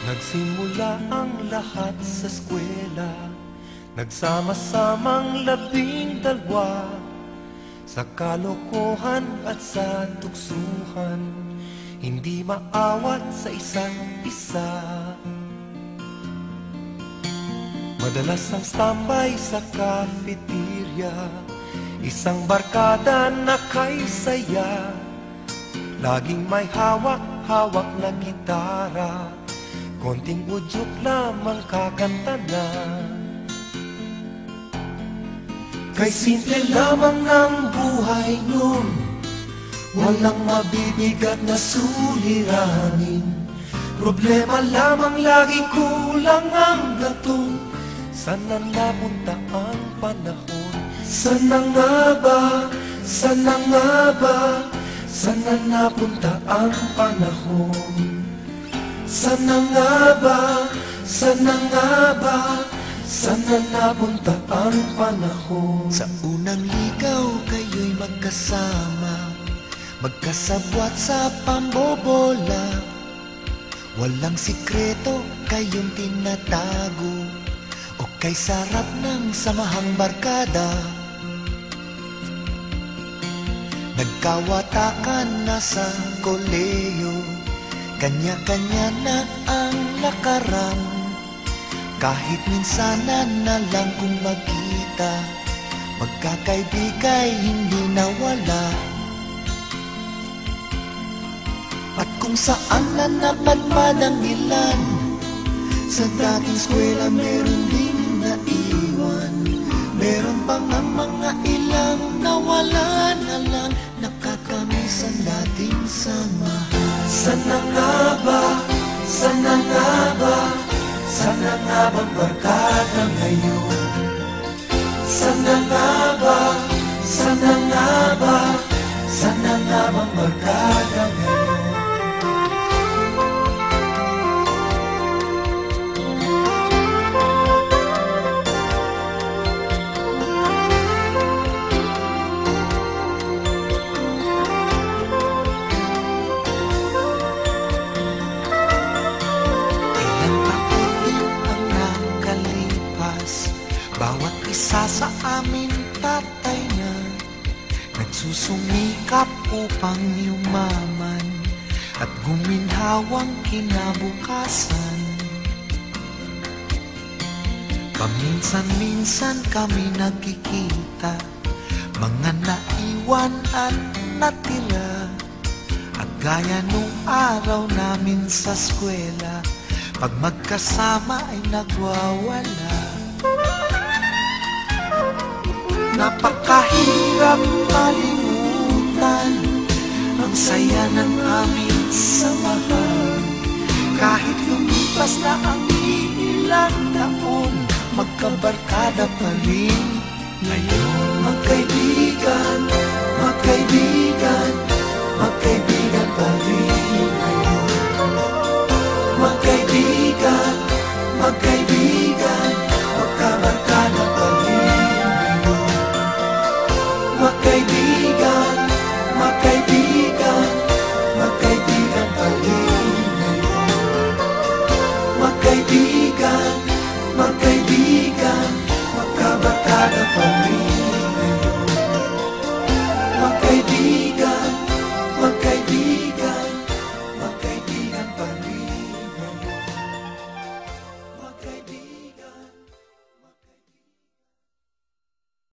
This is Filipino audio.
Nagsimula ang lahat sa eskwela, nagsama-samang 12, sa kalokohan at sa tuksuhan, hindi maawat sa isa't isa. Madalas ang standby sa cafeteria, isang barkada na kay saya, laging may hawak-hawak na gitara, konting udyok lamang kakanta na. Kay simple lamang ng buhay nun, walang mabibigat na suliranin. Problema lamang lagi, kulang ang gatong. Sana napunta ang panahon? Sana nga ba? Sana nga ba? Sana napunta ang panahon? Sana nga ba? Sana nga ba? Sana napunta ang panahon? Sa unang ligaw kayo'y magkasama, magkasabwat sa pambobola. Walang sikreto kayong tinatago, o kay sarap ng samahang barkada. Nagkawatakan na sa koleyo, kanya-kanya na ang lakaran. Kahit minsanan na lang kung magkita, magkakaibigay hindi nawala. At kung saan na napadpad ang ilan, sa dating eskwela meron din naiwan. Meron pang ang mga ilang nawala na lang, nakakamiss ang dating samahan. Sana nga ba? Sana nga ba? Sana nga bang barkada ngayon? Sana nga ba? Sana nga ba? Sana nga bang barkada ngayon? Bawat isa sa amin tatay na nagsusumikap upang yumaman at guminhawang kinabukasan. Paminsan-minsan kami nagkikita, mga naiwan at natira. At gaya nung araw namin sa eskwela, pag magkasama ay nagwawala. Napakahirap malimutan ang saya ng aming samahan. Kahit lumipas na ang ilang taon, magkabarkada pa rin ngayon. Magkaibigan